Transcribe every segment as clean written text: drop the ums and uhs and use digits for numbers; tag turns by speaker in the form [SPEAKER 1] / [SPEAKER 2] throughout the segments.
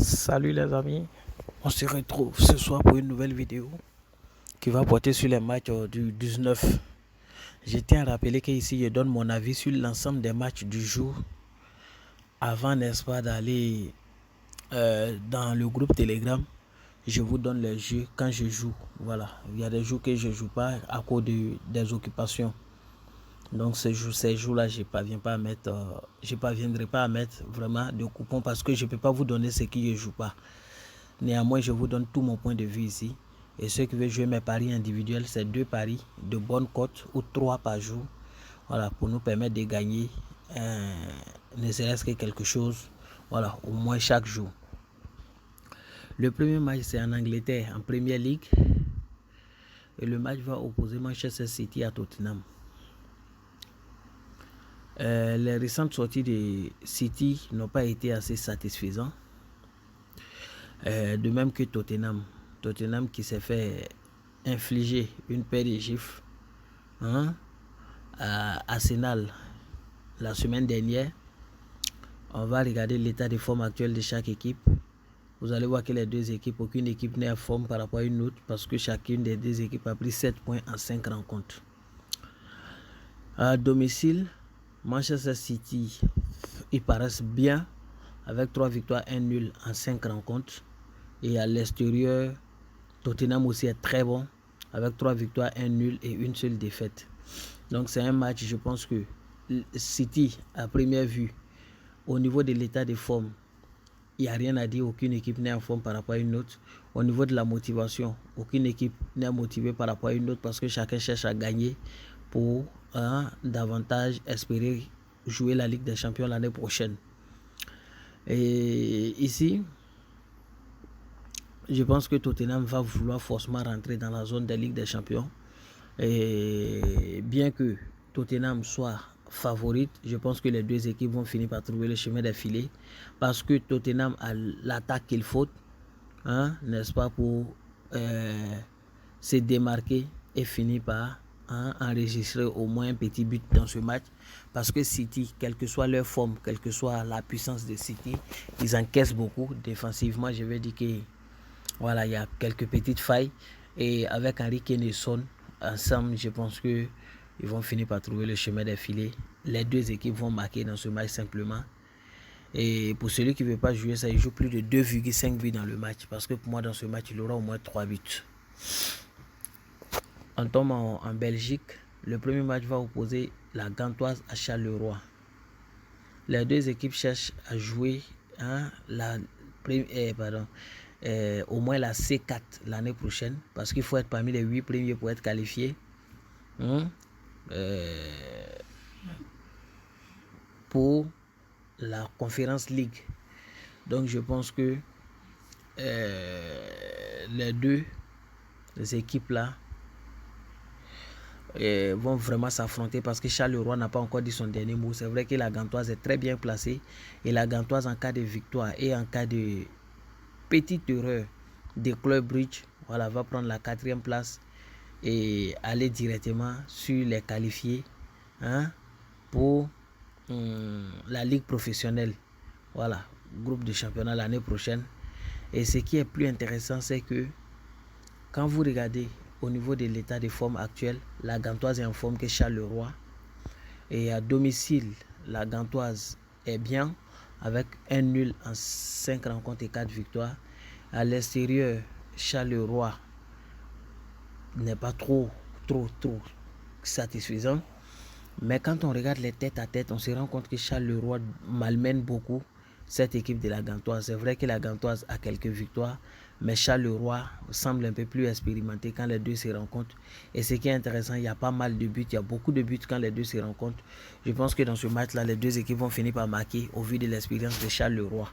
[SPEAKER 1] Salut les amis, on se retrouve ce soir pour une nouvelle vidéo qui va porter sur les matchs du 19. Je tiens à rappeler qu'ici je donne mon avis sur l'ensemble des matchs du jour avant, n'est-ce pas, d'aller dans le groupe Telegram. Je vous donne les jeux quand je joue. Voilà, il y a des jours que je ne joue pas à cause des occupations. Donc ces jours-là, je ne parviendrai pas à mettre vraiment de coupons parce que je ne peux pas vous donner ce qui ne joue pas. Néanmoins, je vous donne tout mon point de vue ici. Et ceux qui veulent jouer mes paris individuels, c'est 2 paris de bonne cote ou 3 par jour. Voilà, pour nous permettre de gagner ne serait-ce que quelque chose. Voilà, au moins chaque jour. Le premier match, c'est en Angleterre, en Premier League. Et le match va opposer Manchester City à Tottenham. Les récentes sorties de City n'ont pas été assez satisfaisantes. De même que Tottenham. Tottenham qui s'est fait infliger une paire de gifles à Arsenal la semaine dernière. On va regarder l'état de forme actuel de chaque équipe. Vous allez voir que les deux équipes, aucune équipe n'est en forme par rapport à une autre parce que chacune des deux équipes a pris 7 points en 5 rencontres. À domicile, Manchester City, ils paraissent bien avec 3 victoires, 1 nul en 5 rencontres. Et à l'extérieur, Tottenham aussi est très bon avec 3 victoires, 1 nul et une seule défaite. Donc c'est un match, je pense que City, à première vue, au niveau de l'état de forme, il n'y a rien à dire, aucune équipe n'est en forme par rapport à une autre. Au niveau de la motivation, aucune équipe n'est motivée par rapport à une autre parce que chacun cherche à gagner pour davantage espérer jouer la Ligue des Champions l'année prochaine. Et ici, je pense que Tottenham va vouloir forcément rentrer dans la zone des Ligues des Champions. Et bien que Tottenham soit favorite, je pense que les deux équipes vont finir par trouver le chemin des filets parce que Tottenham a l'attaque qu'il faut, n'est-ce pas, pour se démarquer et finir par enregistrer au moins un petit but dans ce match parce que City, quelle que soit leur forme, quelle que soit la puissance de City, ils encaissent beaucoup. Défensivement, je vais dire que voilà, il y a quelques petites failles et avec Henry Kane et Son ensemble, je pense que ils vont finir par trouver le chemin des filets. Les deux équipes vont marquer dans ce match simplement. Et pour celui qui ne veut pas jouer, ça il joue plus de 2,5 buts dans le match. Parce que pour moi, dans ce match, il aura au moins 3 buts. On tombe en Belgique. Le premier match va opposer la Gantoise à Charleroi. Les deux équipes cherchent à jouer au moins la C4 l'année prochaine. Parce qu'il faut être parmi les 8 premiers pour être qualifié. Pour la Conference League. Donc je pense que les deux équipes là vont vraiment s'affronter parce que Charleroi n'a pas encore dit son dernier mot. C'est vrai que la Gantoise est très bien placée et la Gantoise, en cas de victoire et en cas de petite erreur de Club Brugge, voilà, va prendre la 4e place et aller directement sur les qualifiés pour la ligue professionnelle, voilà, groupe de championnat l'année prochaine. Et ce qui est plus intéressant, c'est que quand vous regardez au niveau de l'état de forme actuel, la Gantoise est en forme que Charleroi. Et à domicile, la Gantoise est bien avec 1 nul en 5 rencontres et 4 victoires. À l'extérieur, Charleroi n'est pas trop satisfaisant. Mais quand on regarde les têtes à tête, on se rend compte que Charleroi malmène beaucoup cette équipe de la Gantoise. C'est vrai que la Gantoise a quelques victoires, mais Charleroi semble un peu plus expérimenté quand les deux se rencontrent. Et ce qui est intéressant, il y a pas mal de buts, il y a beaucoup de buts quand les deux se rencontrent. Je pense que dans ce match-là, les deux équipes vont finir par marquer au vu de l'expérience de Charleroi.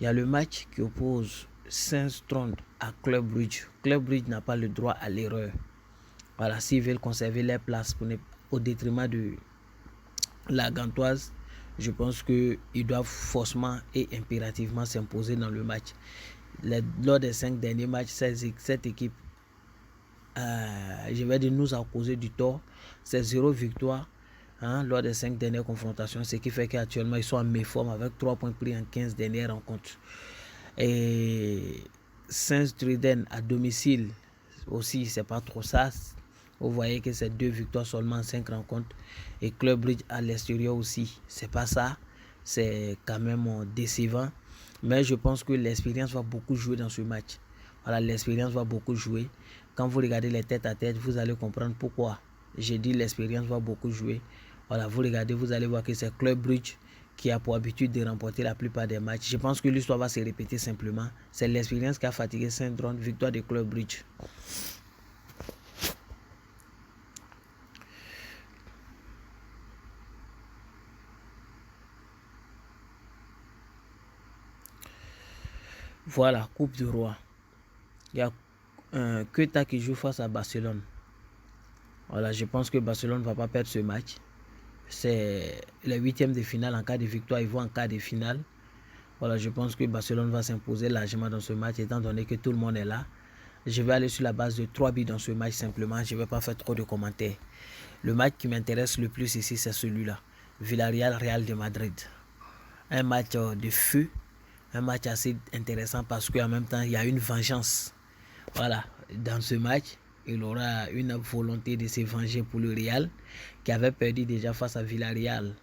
[SPEAKER 1] Il y a le match qui oppose Saint-Strond à Club Brugge. Club Brugge n'a pas le droit à l'erreur. Voilà, s'ils veulent conserver leur place au détriment de la Gantoise, je pense qu'ils doivent forcément et impérativement s'imposer dans le match. Lors des 5 derniers matchs, cette équipe, je vais dire, nous a causé du tort. C'est 0 victoire, lors des 5 dernières confrontations, ce qui fait qu'actuellement ils sont en méforme avec 3 points pris en 15 dernières rencontres. Et Saint-Truden à domicile aussi, c'est pas trop ça. Vous voyez que c'est 2 victoires seulement en 5 rencontres. Et Club Brugge à l'extérieur aussi, c'est pas ça. C'est quand même décevant. Mais je pense que l'expérience va beaucoup jouer dans ce match. Voilà, l'expérience va beaucoup jouer. Quand vous regardez les têtes à tête, vous allez comprendre pourquoi. J'ai dit l'expérience va beaucoup jouer. Voilà, vous regardez, vous allez voir que c'est Club Brugge qui a pour habitude de remporter la plupart des matchs. Je pense que l'histoire va se répéter simplement. C'est l'expérience qui a fatigué Saint-Drone, victoire de Club Brugge. Voilà, Coupe du Roi. Il y a Quetta qui joue face à Barcelone. Voilà, je pense que Barcelone ne va pas perdre ce match. C'est les 8e de finale. En cas de victoire, ils vont en quart de finale. Voilà, je pense que Barcelone va s'imposer largement dans ce match, étant donné que tout le monde est là. Je vais aller sur la base de 3 buts dans ce match simplement. Je ne vais pas faire trop de commentaires. Le match qui m'intéresse le plus ici, c'est celui-là. Villarreal-Real de Madrid. Un match de feu. Un match assez intéressant parce qu'en même temps, il y a une vengeance. Voilà, dans ce match, il aura une volonté de se venger pour le Real, qui avait perdu déjà face à Villarreal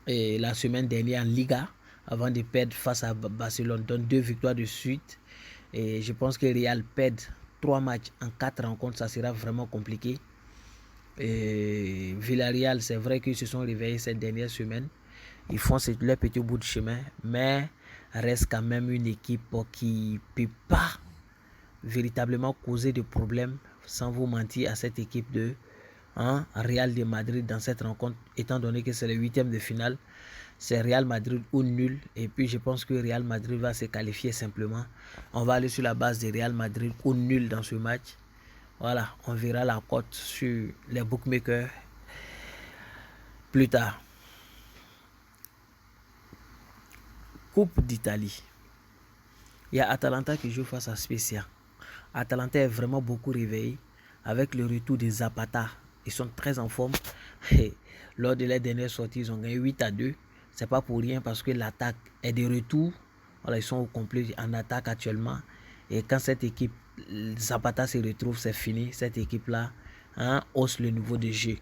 [SPEAKER 1] et la semaine dernière en Liga, avant de perdre face à Barcelone. Donc 2 victoires de suite. Et je pense que Real perd 3 matchs en 4 rencontres, ça sera vraiment compliqué. Et Villarreal, c'est vrai qu'ils se sont réveillés cette dernière semaine. Ils font leur petit bout de chemin, mais reste quand même une équipe qui ne peut pas véritablement causer de problèmes, sans vous mentir, à cette équipe de Real de Madrid dans cette rencontre, étant donné que c'est le 8e de finale. C'est Real Madrid ou nul. Et puis je pense que Real Madrid va se qualifier simplement. On va aller sur la base de Real Madrid ou nul dans ce match. Voilà, on verra la cote sur les bookmakers plus tard. Coupe d'Italie. Il y a Atalanta qui joue face à Spezia. Atalanta est vraiment beaucoup réveillé avec le retour des Zapata. Ils sont très en forme. Et lors de leur dernière sortie, ils ont gagné 8-2. C'est pas pour rien parce que l'attaque est de retour. Voilà, ils sont au complet en attaque actuellement. Et quand cette équipe Zapata se retrouve, c'est fini. Cette équipe-là hausse le niveau de jeu.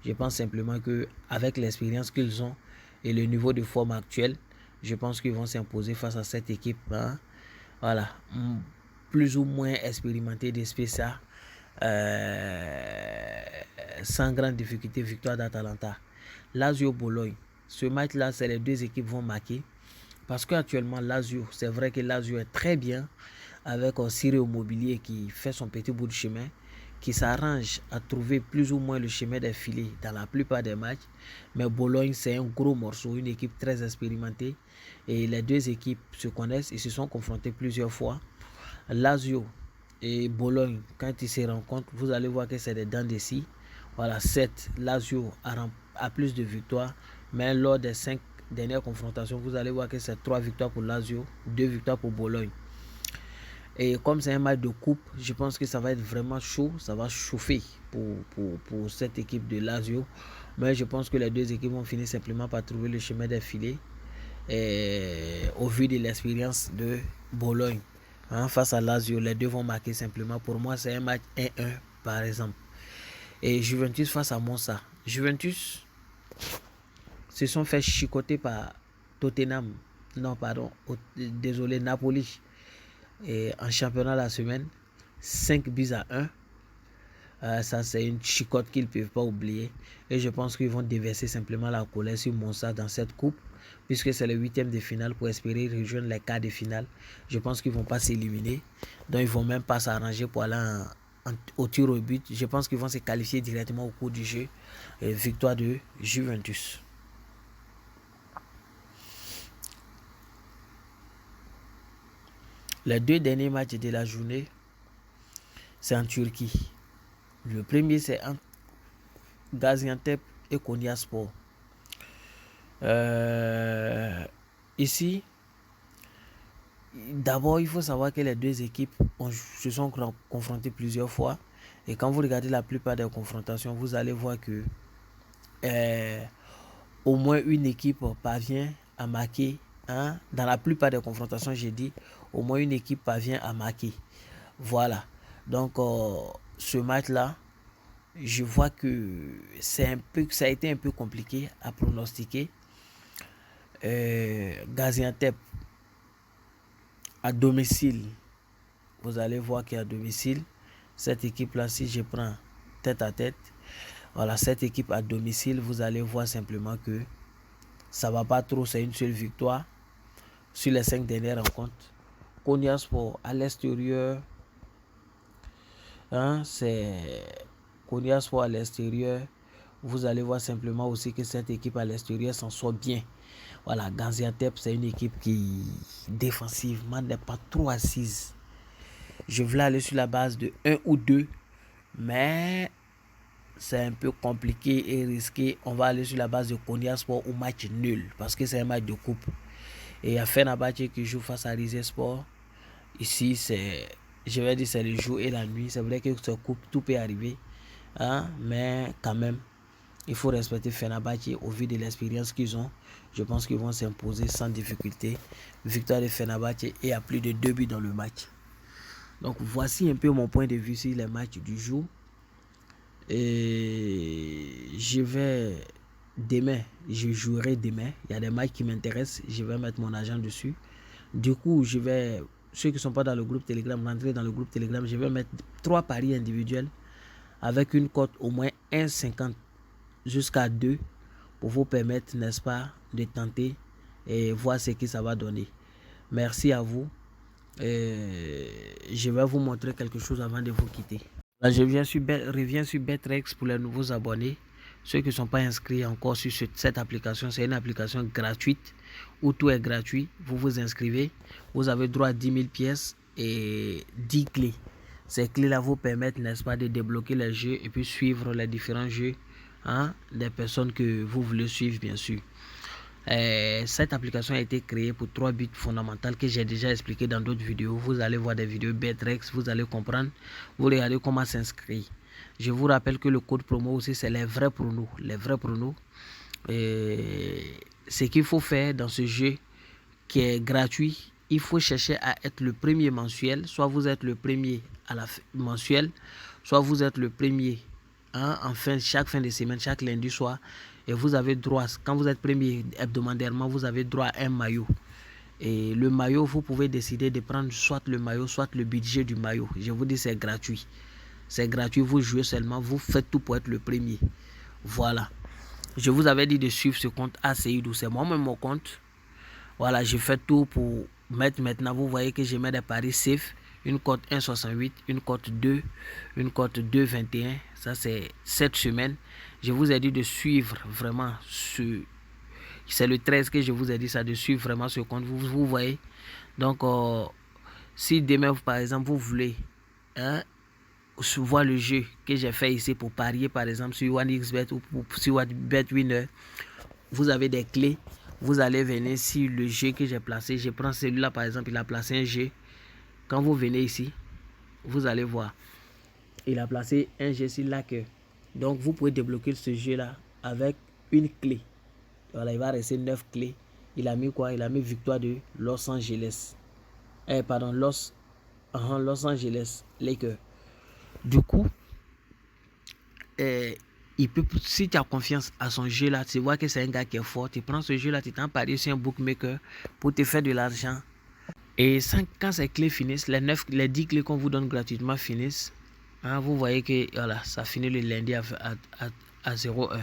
[SPEAKER 1] Je pense simplement qu'avec l'expérience qu'ils ont et le niveau de forme actuel, je pense qu'ils vont s'imposer face à cette équipe. Voilà, plus ou moins expérimentée de Spezia. Sans grande difficulté, victoire d'Atalanta. Lazio Bologne. Ce match-là, c'est les 2 équipes vont marquer. Parce qu'actuellement, Lazio, c'est vrai que Lazio est très bien avec Cyril Immobilier qui fait son petit bout de chemin, qui s'arrange à trouver plus ou moins le chemin des filets dans la plupart des matchs. Mais Bologne, c'est un gros morceau, une équipe très expérimentée. Et les 2 équipes se connaissent et se sont confrontées plusieurs fois. Lazio et Bologne, quand ils se rencontrent, vous allez voir que c'est des dents de scie. Voilà, 7. Lazio a plus de victoires, mais lors des 5 dernières confrontations, vous allez voir que c'est 3 victoires pour Lazio, 2 victoires pour Bologne. Et comme c'est un match de coupe, je pense que ça va être vraiment chaud, ça va chauffer pour cette équipe de Lazio. Mais je pense que les 2 équipes vont finir simplement par trouver le chemin des filets. Et au vu de l'expérience de Bologne face à Lazio, les 2 vont marquer simplement. Pour moi, c'est un match 1-1 par exemple. Et Juventus face à Monza. Juventus se sont fait chicoter par Tottenham. Non, pardon. Désolé, Napoli. Et en championnat la semaine, 5-1. Ça, c'est une chicote qu'ils ne peuvent pas oublier. Et je pense qu'ils vont déverser simplement la colère sur Monza dans cette coupe, puisque c'est le 8e de finale pour espérer rejoindre les quarts de finale. Je pense qu'ils ne vont pas s'éliminer. Donc, ils ne vont même pas s'arranger pour aller au tir au but. Je pense qu'ils vont se qualifier directement au cours du jeu. Et victoire de Juventus. Les 2 derniers matchs de la journée, c'est en Turquie. Le premier, c'est entre Gaziantep et Konyaspor. Ici, d'abord, il faut savoir que les 2 équipes se sont confrontées plusieurs fois. Et quand vous regardez la plupart des confrontations, vous allez voir que au moins une équipe parvient à marquer. Hein, dans la plupart des confrontations, j'ai dit, au moins une équipe parvient à marquer. Voilà. Donc, ce match-là, je vois que ça a été un peu compliqué à pronostiquer. Gaziantep à domicile, vous allez voir qu'à domicile, cette équipe-là, si je prends tête à tête, voilà, cette équipe à domicile, vous allez voir simplement que ça va pas trop, c'est une seule victoire sur les 5 dernières rencontres. Konyaspor à l'extérieur, hein, c'est Konyaspor à l'extérieur. Vous allez voir simplement aussi que cette équipe à l'extérieur s'en sort bien. Voilà, Gaziantep, c'est une équipe qui défensivement n'est pas trop assise. Je voulais aller sur la base de 1 ou 2, mais c'est un peu compliqué et risqué. On va aller sur la base de Konyaspor ou match nul, parce que c'est un match de coupe. Et il y a Fenerbahçe qui joue face à Rizespor. Ici, je vais dire, c'est le jour et la nuit. C'est vrai que ce coupe, tout peut arriver. Hein? Mais quand même, il faut respecter Fenerbahçe au vu de l'expérience qu'ils ont. Je pense qu'ils vont s'imposer sans difficulté. Victoire de Fenerbahçe et à plus de 2 buts dans le match. Donc voici un peu mon point de vue sur les matchs du jour. Et je jouerai demain. Il y a des matchs qui m'intéressent. Je vais mettre mon argent dessus. Du coup, ceux qui ne sont pas dans le groupe Telegram, rentrer dans le groupe Telegram. Je vais mettre 3 paris individuels avec une cote au moins 1,50 jusqu'à 2 pour vous permettre, n'est-ce pas, de tenter et voir ce que ça va donner. Merci à vous. Je vais vous montrer quelque chose avant de vous quitter. Là, je reviens sur Betrex pour les nouveaux abonnés. Ceux qui ne sont pas inscrits encore sur cette application, c'est une application gratuite où tout est gratuit. Vous vous inscrivez, vous avez droit à 10 000 pièces et 10 clés. Ces clés-là vous permettent, n'est-ce pas, de débloquer les jeux et puis suivre les différents jeux, hein, des personnes que vous voulez suivre, bien sûr. Cette application a été créée pour 3 buts fondamentaux que j'ai déjà expliqué dans d'autres vidéos. Vous allez voir des vidéos Betrex, vous allez comprendre, vous regardez comment s'inscrire. Je vous rappelle que le code promo aussi, c'est les vrais pronos. Les vrais pronos. Ce qu'il faut faire dans ce jeu qui est gratuit, il faut chercher à être le premier mensuel. Soit vous êtes le premier à la mensuel, soit vous êtes le premier, hein, chaque fin de semaine, chaque lundi soir. Et vous avez droit, quand vous êtes premier hebdomadairement, vous avez droit à un maillot. Et le maillot, vous pouvez décider de prendre soit le maillot, soit le budget du maillot. Je vous dis, c'est gratuit. C'est gratuit, vous jouez seulement, vous faites tout pour être le premier. Voilà. Je vous avais dit de suivre ce compte ACIDou, c'est moi-même mon compte. Voilà, je fais tout pour mettre maintenant. Vous voyez que je mets des paris safe. Une cote 1,68, une cote 2, une cote 2,21. Ça, c'est cette semaine. Je vous ai dit de suivre vraiment c'est le 13 que je vous ai dit ça, de suivre vraiment ce compte. Vous voyez. Donc, si demain, par exemple, vous voulez voir le jeu que j'ai fait ici pour parier, par exemple, sur OneXBet ou sur BetWinner, vous avez des clés. Vous allez venir sur le jeu que j'ai placé. Je prends celui-là, par exemple, il a placé un jeu. Quand vous venez ici, vous allez voir. Il a placé un jeu sur Laker. Donc, vous pouvez débloquer ce jeu-là avec une clé. Voilà, il va rester 9 clés. Il a mis quoi? Il a mis victoire de Los Angeles. Los Angeles Lakers. Du coup, si tu as confiance à son jeu là, tu vois que c'est un gars qui est fort, tu prends ce jeu là, tu t'en paries sur un bookmaker pour te faire de l'argent. Et quand ces clés finissent, les 10 clés qu'on vous donne gratuitement finissent, hein, vous voyez que voilà, ça finit le lundi à 0,1.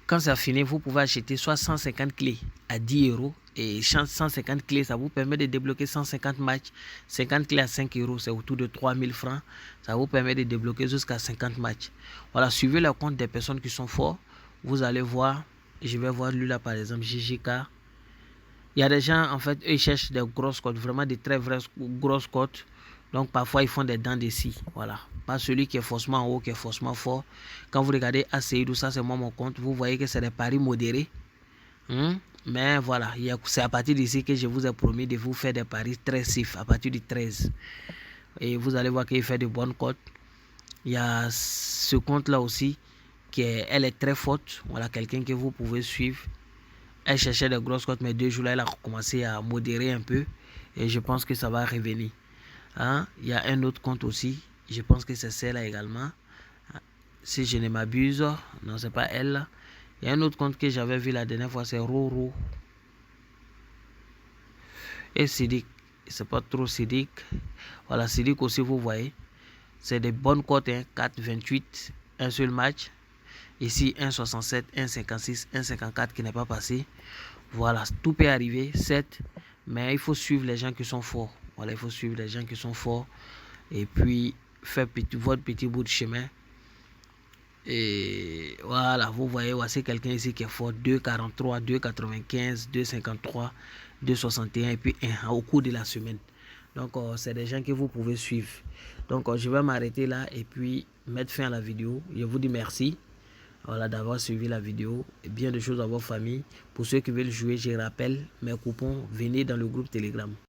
[SPEAKER 1] Quand ça finit, vous pouvez acheter soit 150 clés à 10 €. Et 150 clés, ça vous permet de débloquer 150 matchs. 50 clés à 5 €, c'est autour de 3000 francs. Ça vous permet de débloquer jusqu'à 50 matchs. Voilà, suivez le compte des personnes qui sont fortes. Vous allez voir, je vais voir lui là par exemple, JJK. Il y a des gens, en fait, eux, ils cherchent des grosses cotes, vraiment des très vraies grosses cotes. Donc, parfois, ils font des dents de scie. Voilà. Pas celui qui est forcément en haut, qui est forcément fort. Quand vous regardez ACIDou, ça, c'est moi mon compte. Vous voyez que c'est des paris modérés. Mais voilà, c'est à partir d'ici que je vous ai promis de vous faire des paris très safe, à partir du 13. Et vous allez voir qu'il fait de bonnes cotes. Il y a ce compte-là aussi. elle est très forte. Voilà, quelqu'un que vous pouvez suivre. Elle cherchait des grosses cotes, mais 2 jours là, elle a commencé à modérer un peu. Et je pense que ça va revenir. Hein? Il y a un autre compte aussi. Je pense que c'est celle-là également. Si je ne m'abuse. Non, c'est pas elle. Il y a un autre compte que j'avais vu la dernière fois, c'est Roro. Et Sidik. C'est pas trop Sidik. Voilà, Sidik aussi, vous voyez. C'est des bonnes cotes. Hein? 4,28. Un seul match. Ici, 1,67, 1,56, 1,54 qui n'est pas passé. Voilà, tout peut arriver. 7. Mais il faut suivre les gens qui sont forts. Voilà, il faut suivre les gens qui sont forts. Et puis, faire votre petit bout de chemin. Et voilà, vous voyez, voici quelqu'un ici qui est fort. 2,43, 2,95, 2,53, 2,61 et puis 1 au cours de la semaine. Donc, c'est des gens que vous pouvez suivre. Donc, je vais m'arrêter là et puis mettre fin à la vidéo. Je vous dis merci. Voilà, d'avoir suivi la vidéo et bien de choses à votre famille. Pour ceux qui veulent jouer, je rappelle mes coupons, venez dans le groupe Telegram.